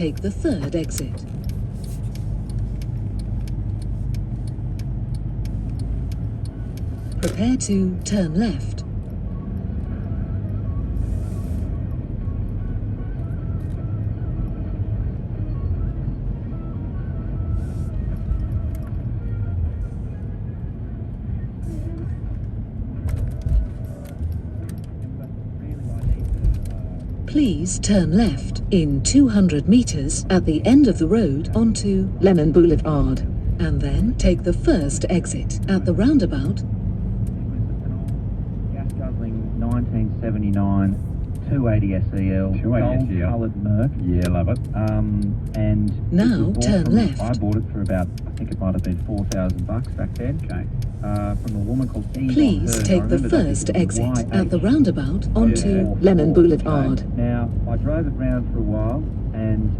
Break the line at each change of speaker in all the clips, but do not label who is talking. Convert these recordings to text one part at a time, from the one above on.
take the third exit. Prepare to turn left. Please turn left in 200 meters at the end of the road onto Lemon Boulevard, and then take the first exit at the roundabout.
Gas guzzling 1979 280 SEL,
280
gold
SEL.
coloured Merc.
Yeah, love it.
And
Now
this was bought
turn
from-
left.
I bought it for about, I think it might have been $4,000 back then.
Okay.
From a woman called Eve
Please
on Hearn.
take
I
the
remember that
first
because it was
exit at the
YH.
roundabout onto
Yeah.
Lemon Boulevard.
Now, I drove it round for a while, and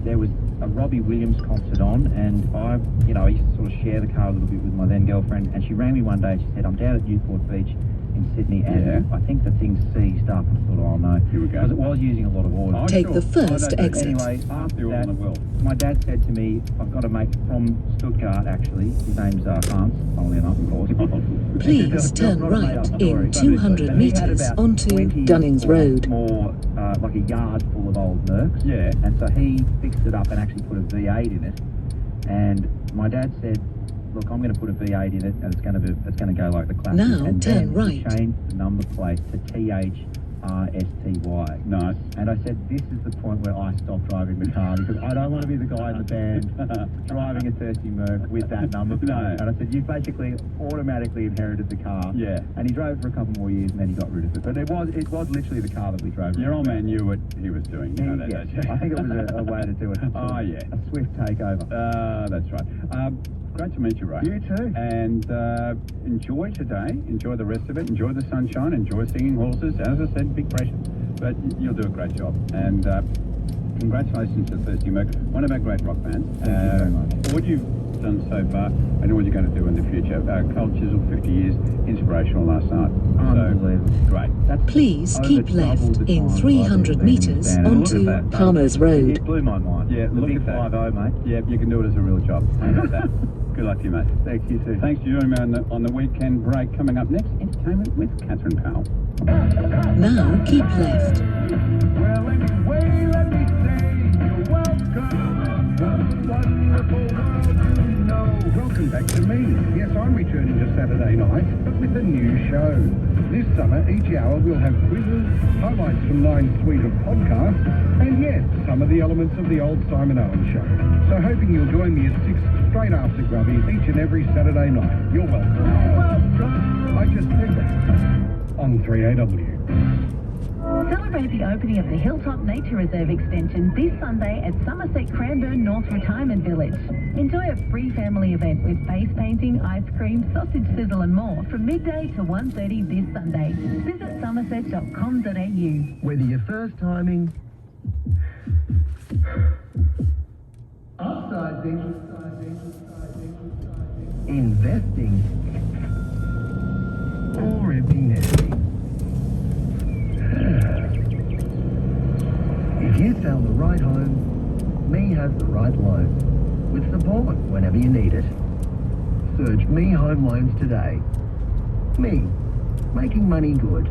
there was a Robbie Williams concert on, and I used to sort of share the car a little bit with my then girlfriend, and she rang me one day and she said, I'm down at Newport Beach in Sydney, and
Yeah.
I think the thing's seized up. I thought, oh no,
Here we go.
because it was using a lot of oil.
Oh,
Take
sure.
the first
I don't do-
exit.
Anyway,
Half
after
the oil
that,
in the world.
my dad said to me, I've got to make from Stuttgart, actually. His name's Hans, funnily enough, of course.
Please turn
Not a made-up
right
story,
in
but
200
he had
meters
about
onto
20
Dunnings
or
Road.
More like a yard full of old Mercs.
Yeah.
And so he fixed it up and actually put a V8 in it. And my dad said, look, I'm going to put a V8 in it, and it's going to go like the classic.
Now
and
turn
then
right.
he changed the number plate to THRSTY.
Nice.
And I said, this is the point where I stopped driving the car, because I don't want to be the guy in the band driving a thirsty Merc with that number plate.
No.
And I said, you basically automatically inherited the car.
Yeah.
And he drove it for a couple more years, and then he got rid of it. But it was literally the car that we drove.
Your old man knew what he was doing. You know that,
Yes,
don't you?
I think it was a way to do it.
Oh, yeah.
A swift takeover.
That's right. Great to meet you, Ray.
You too.
And enjoy today. Enjoy the rest of it. Enjoy the sunshine. Enjoy singing horses. As I said, big pressure. But you'll do a great job. And congratulations to Thirsty Merc, one of our great rock bands.
Thank you very much.
What you've done so far, I know what you're going to do in the future. Cold Chisel, 50 years, inspirational last night.
Unbelievable.
So, great.
That's
Please
over
keep
double
left
the
in
time
300
I've been in the
meters
band. And look
onto
at that.
Palmer's Road.
It blew my mind.
Yeah,
the
look
big
at that.
5-0, mate.
Yeah, you can do it as a real job. How about that? Good luck to you, mate.
Thanks, you too.
Thanks for joining me on the weekend break. Coming up next, entertainment with Catherine Powell.
Now keep left.
Well, anyway, let me say you're welcome. What a wonderful world to know. Welcome back to me. Yes, I'm returning to Saturday night, but with a new show. This summer, each hour we'll have quizzes, highlights from Nine's suite of podcasts, and yes, some of the elements of the old Simon Owen show. So hoping you'll join me at 6 straight after Grubby each and every Saturday night. You're welcome. Welcome. I just said that on 3AW.
Celebrate the opening of the Hilltop Nature Reserve extension this Sunday at Somerset Cranbourne North Retirement Village. Enjoy a free family event with face painting, ice cream, sausage sizzle and more from midday to 1:30 this Sunday. Visit somerset.com.au.
Whether you're first timing, upsizing, investing, or empty nesting. If you found the right home, Me has the right loan, with support whenever you need it. Search Me Home Loans today. Me, making money good.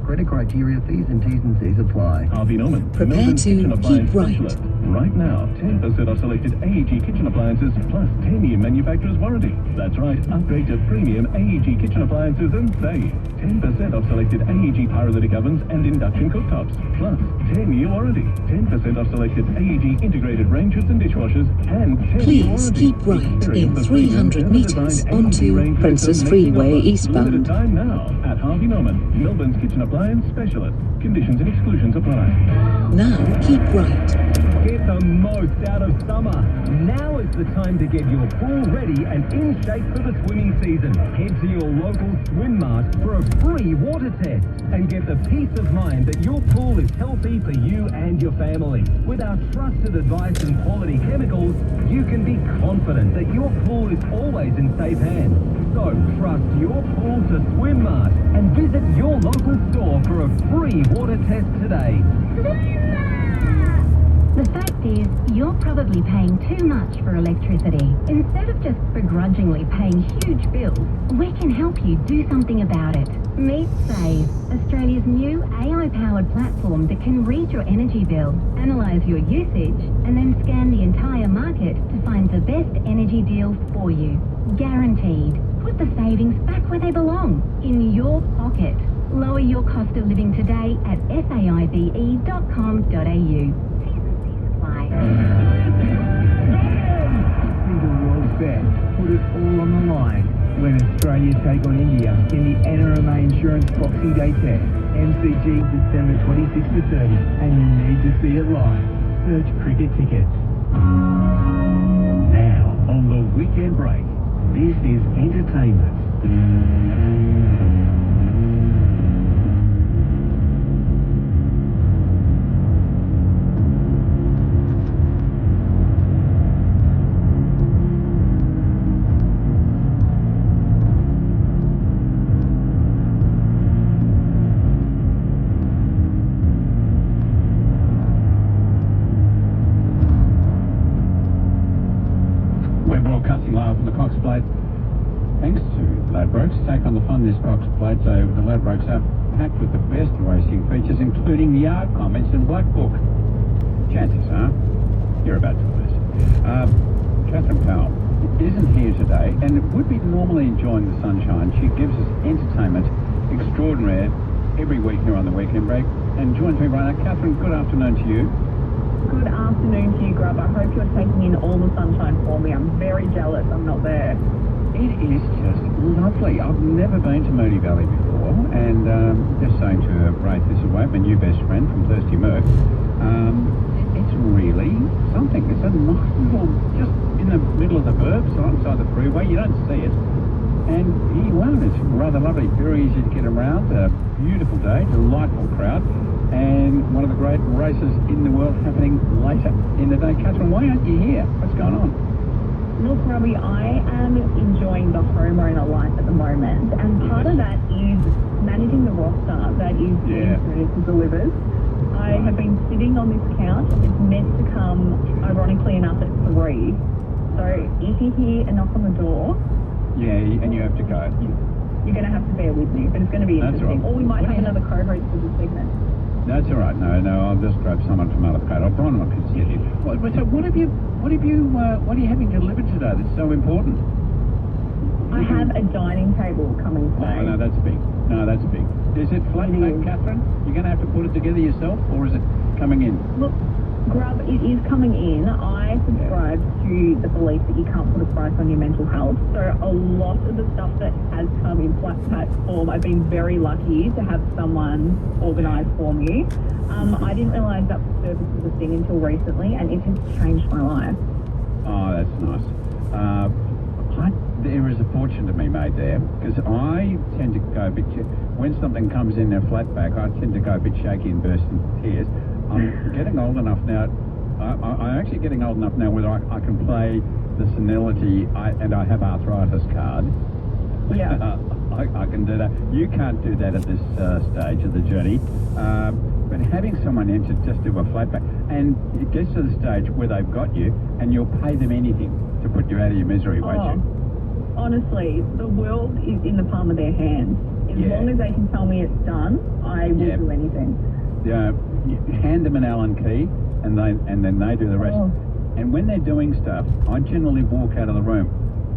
Credit criteria, fees and T's and C's apply.
Harvey Norman.
Prepare
Melbourne's
to
kitchen
keep
appliance
right.
specialist. Right now, 10% off selected AEG kitchen appliances plus 10-year manufacturer's warranty. That's right, upgrade to premium AEG kitchen appliances and save 10% off selected AEG pyrolytic ovens and induction cooktops plus 10-year warranty. 10% off selected AEG integrated range hoods and dishwashers and 10-year
Please
warranty.
keep right
Experience
in
the premium
300
German-designed
meters
AEG
onto
range hoods
Princess
and
Freeway
making offers.
eastbound.
Limited time now at Harvey Norman, Melbourne's kitchen appliance specialist. Conditions and exclusions apply.
Now keep right.
Get the most out of summer. Now is the time to get your pool ready and in shape for the swimming season. Head to your local swim mart for a free water test and get the peace of mind that your pool is healthy for you and your family. With our trusted advice and quality chemicals, you can be confident that your pool is always in safe hands. So trust your pool to Swim Mart and visit your local store for a free water test today.
The fact is, you're probably paying too much for electricity. Instead of just begrudgingly paying huge bills, we can help you do something about it. Meet Save, Australia's new AI-powered platform that can read your energy bill, analyse your usage, and then scan the entire market to find the best energy deal for you. Guaranteed. Put the savings back where they belong, in your pocket. Lower your cost of living today at saive.com.au.
See the world's best, put it all on the line when Australia take on India in the NRMA Insurance Boxing Day Test. MCG December 26 to 30, and you need to see it live. Search Cricket Tickets.
Now, on the weekend break, this is entertainment.
We're broadcasting live from the Cox Plate. Thanks to Ladbrokes. Take on the fun this Cox Plate. So the Ladbrokes are packed with the best racing features, including yard comments and black book. Chances are you're about to lose. Catherine Powell isn't here today and would be normally enjoying the sunshine. She gives us entertainment extraordinary every week here on the Weekend Break and joins me right now. Catherine, good afternoon to you.
Good afternoon to you, Grub. I hope you're taking in all the sunshine for me. I'm very jealous I'm not there.
It is just lovely. I've never been to Moonee Valley before, and just saying to Ray Thistlethwaite, my new best friend from Thirsty Merc, it's really something. It's a nice little, just in the middle of the burbs, right inside the freeway. You don't see it. And it's rather lovely, very easy to get around. A beautiful day, delightful crowd, and one of the great races in the world happening later in the day. Catherine, why aren't you here? What's going on?
Look, Robbie, I am enjoying the homeowner life at the moment, and part of that is managing the roster that is being delivered. I have been sitting on this couch. It's meant to come, ironically enough, at 3. So if you hear a knock on the door,
and you have to go.
You're going to have to bear with me, but it's going to be interesting.
Right.
Or we might have another co-host for this segment.
That's all right. No, I'll just grab someone from out of the crowd. Bronwyn can sit here. So what are you having delivered today that's so important?
I have a dining table coming today.
Oh, no, that's big. Is it flat pack, Catherine? You're going to have to put it together yourself, or is it coming in?
Look, Grub, it is coming in. I subscribe to the belief that you can't put a price on your mental health. So a lot of the stuff that has come in flat pack form, I've been very lucky to have someone organise for me. I didn't realise that service was a thing until recently, and it has changed my life.
Oh, that's nice. There is a fortune to be made there, because I tend to go a bit, when something comes in a flat pack, I tend to go a bit shaky and burst into tears. I'm getting old enough now. I'm actually getting old enough now where I can play the senility and I have arthritis card.
Yeah.
I can do that. You can't do that at this stage of the journey. But having someone in to just do a flat pack, and it gets to the stage where they've got you, and you'll pay them anything to put you out of your misery, won't you?
Honestly, the world is in the palm of their hands. As long as they can tell me it's done, I will do anything.
You hand them an Allen key, and then they do the rest. And when they're doing stuff, I generally walk out of the room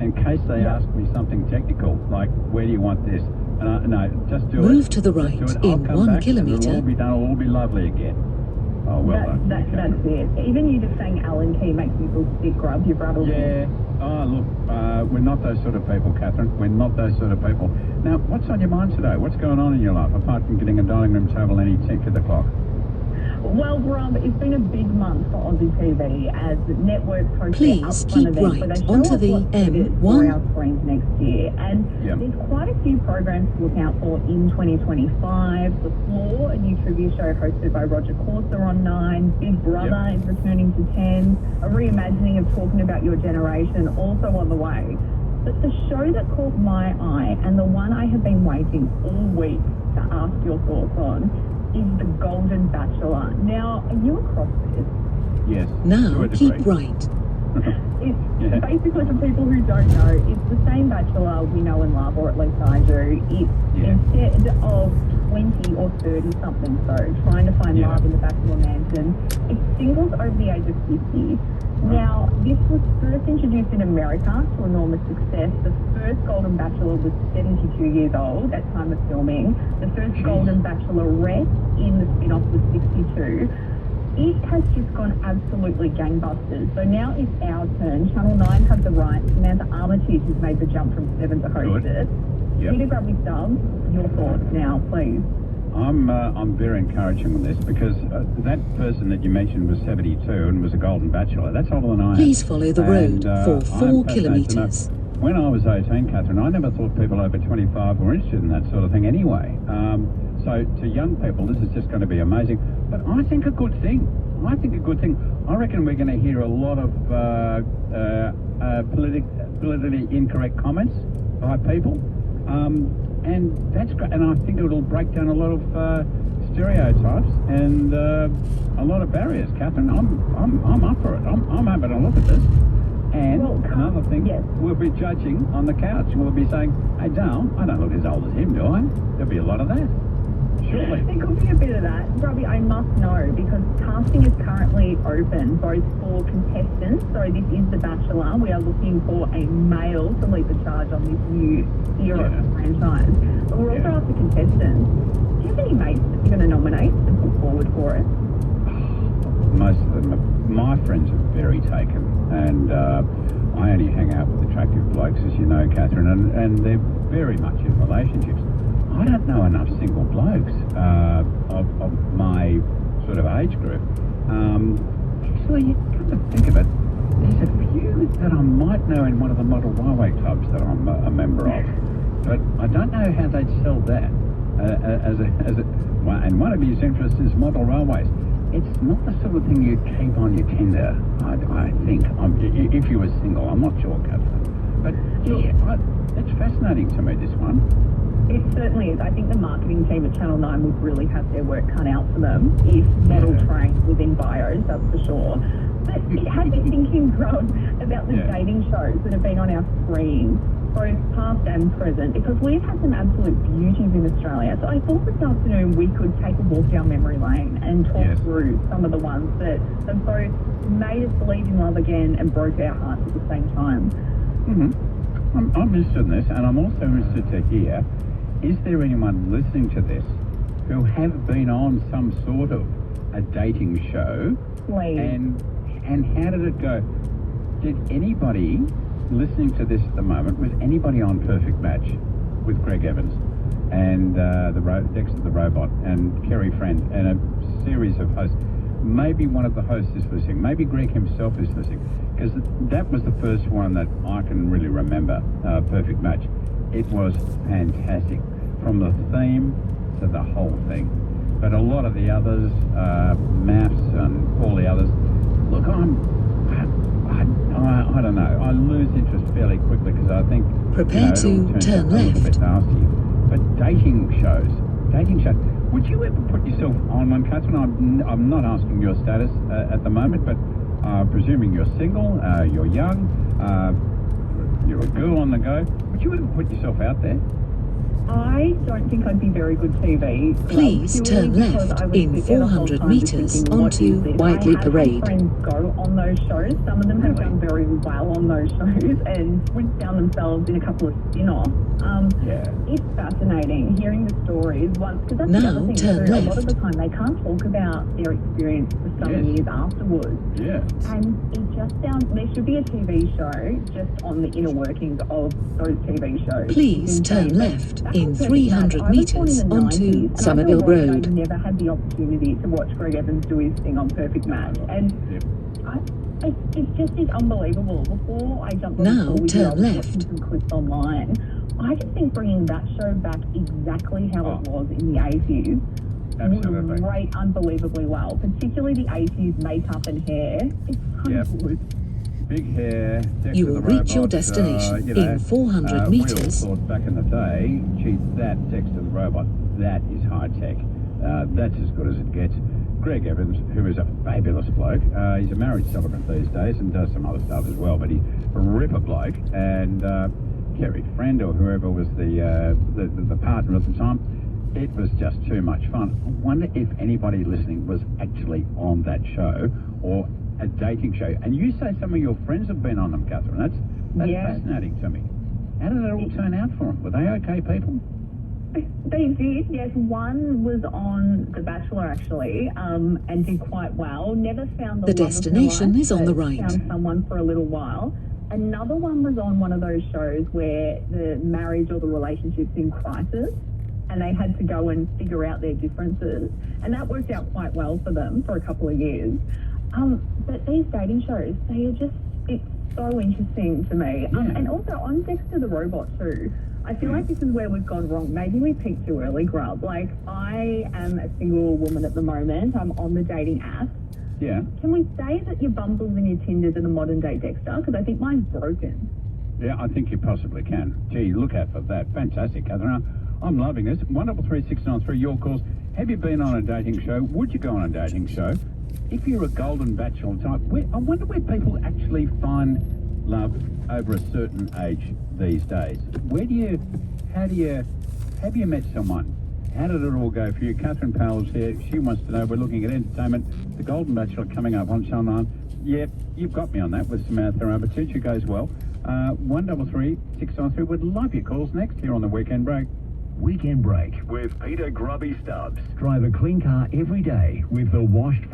in case they ask me something technical, like, where do you want this? And no, just do it.
Move to the right in 1 kilometre.
It'll all be done. It'll all be lovely again. Oh, well done.
That's it. Even you just saying Allen key makes me feel sick, Grub. You've rattled me.
Yeah. Oh, look, we're not those sort of people, Catherine. We're not those sort of people. Now, what's on your mind today? What's going on in your life, apart from getting a dining room table any tick of the clock?
Well, Rob, it's been a big month for Aussie TV as networks host
Please
their upfront
keep
events where
right
they show
onto
off
the
what's suited
M1.
for our screens next year. And there's quite a few programs to look out for in 2025. The Floor, a new trivia show hosted by Roger Corser on 9. Big Brother is returning to 10. A reimagining of Talking About Your Generation also on the way. But the show that caught my eye, and the one I have been waiting all week to ask your thoughts on, is The Golden Bachelor. Now, are you across this?
Yes. to
Now
a
keep
degree.
right.
It's
Yeah.
basically, for people who don't know, it's the same Bachelor we know and love, or at least I do. It's
Yeah.
instead of 20 or 30 something, so trying to find
Yeah.
love in the Bachelor Mansion, it's singles over the age of 50. Now, this was first introduced in America to enormous success. The first Golden Bachelor was 72 years old at time of filming. The first Golden Bachelorette in the spin-off was 62. It has just gone absolutely gangbusters. So now it's our turn. Channel 9 have the rights. Samantha Armitage has made the jump from 7 to host
Good.
it.
Yep.
Peter Grubby Stubbs, your thoughts now, please.
I'm very encouraging on this because that person that you mentioned was 72 and was a Golden Bachelor. That's older than I am.
Please follow the road
And,
for
I'm
4
fascinated to know-
kilometres.
When I was 18, Catherine, I never thought people over 25 were interested in that sort of thing anyway. So to young people, this is just going to be amazing. But I think a good thing. I reckon we're going to hear a lot of politically incorrect comments by people. And that's great. And I think it'll break down a lot of stereotypes and a lot of barriers, Catherine. I'm up for it. I'm happy to look at this. And
Well,
another thing,
yes.
we'll be judging on the couch. We'll be saying, hey, Dale, I don't look as old as him, do I? There'll be a lot of that. Surely.
There could be a bit of that. Grubby, I must know, because casting is currently open, both for contestants. So this is The Bachelor. We are looking for a male to lead the charge on this new era of the franchise. But we're also
Yeah.
after contestants. Do you have any mates that you're going to nominate and put forward for it?
Most of them, my friends are very taken, and I only hang out with attractive blokes, as you know, Catherine, and they're very much in relationships. I don't know enough single blokes of my sort of age group. Actually, come to think of it, there's a few that I might know in one of the model railway clubs that I'm a member of, but I don't know how they'd sell that and one of his interests is model railways. It's not the sort of thing you keep on your Tinder, I think. If you were single, I'm not sure, Catherine. But yeah, it's fascinating to me, this one.
It certainly is. I think the marketing team at Channel 9 would really have their work cut out for them if model trained within bios, that's for sure. But it had me thinking, Grub, about the dating shows that have been on our screen, both past and present, because we've had some absolute beauties in Australia. So I thought this afternoon we could take a walk down memory lane and talk through some of the ones that have both made us believe in love again and broke our hearts at the same time.
I'm interested in this, and I'm also interested to hear, is there anyone listening to this who have been on some sort of a dating show?
Please.
And how did it go? Did anybody listening to this at the moment, was anybody on Perfect Match with Greg Evans and Dexter the Robot and Kerry Friend and a series of hosts? Maybe one of the hosts is listening. Maybe Greg himself is listening, because that was the first one that I can really remember, Perfect Match. It was fantastic, from the theme to the whole thing. But a lot of the others, Maths and all the others, look, I don't know. I lose interest fairly quickly because I think
Prepare
it
to
all turns
turn
out a little
left.
bit nasty. But dating shows. Would you ever put yourself on one, Catherine? I'm not asking your status at the moment, but presuming you're single, you're young, you're a girl on the go. Would you ever put yourself out there?
I don't think I'd be very good TV.
Please
purely
turn
because
left
I would
in
sit there the whole
400
time just
metres
thinking, what
onto
is this?
Whiteley
I have
Parade.
had friends go on those shows. Some of them have done very well on those shows and found themselves in a couple of spin-offs. It's fascinating hearing the stories once, because that's the
Now
other thing
turn
too. A lot of
left.
the time they can't talk about their experience for some years afterwards.
Yeah.
And it just sounds, there should be a TV show just on the inner workings of those TV shows.
Please
It's
turn
insane.
left
That
in
was Perfect
300
Match. I was born in
metres
the
onto
90s, and I
Somerville
feel like
Road.
I never had the opportunity to watch Greg Evans do his thing on Perfect Match. And it just is unbelievable. Before I jumped on
Now
the call with you, I
turn
was
left.
watching some clips online. I just think bringing that show back exactly how it was in the 80s
Absolutely.
would rate unbelievably well, particularly the 80s makeup and hair. It's so good.
Big hair. Dexter
You will
the
reach your
Robot,
destination in 400
we all
metres.
thought back in the day, gee, that Dexter the Robot, that is high tech. That's as good as it gets. Greg Evans, who is a fabulous bloke. He's a marriage celebrant these days and does some other stuff as well, but he's a ripper bloke. And Kerry Friend, or whoever was the partner at the time, it was just too much fun. I wonder if anybody listening was actually on that show or a dating show. And you say some of your friends have been on them, Catherine. That's fascinating to me. How did it all turn out for them? Were they okay people?
They did, yes. One was on The Bachelor, actually, and did quite well. Never found the
The
love of her
destination
life,
is on the
but
right.
Found someone for a little while. Another one was on one of those shows where the marriage or the relationship's in crisis, and they had to go and figure out their differences, and that worked out quite well for them for a couple of years. But these dating shows, it's so interesting to me. And also on Dexter the Robot too. I feel like this is where we've gone wrong. Maybe we peaked too early, Grub. Like, I am a single woman at the moment. I'm on the dating app.
Yeah.
Can we say that your Bumbles and your Tinders are the modern day Dexter? Because I think mine's broken.
Yeah, I think you possibly can. Gee, look out for that. Fantastic, Catherine. I'm loving this. 133693, your calls. Have you been on a dating show? Would you go on a dating show? If you're a golden bachelor type, I wonder where people actually find love over a certain age these days. Have you met someone? How did it all go for you? Catherine Powell's here. She wants to know. We're looking at entertainment. The Golden Bachelor coming up on Channel 9. Yeah, you've got me on that with Samantha Rabatic, who goes well. 133693. Would love your calls next here on the Weekend Break.
Weekend Break with Peter Grubby Stubbs. Drive a clean car every day with the washed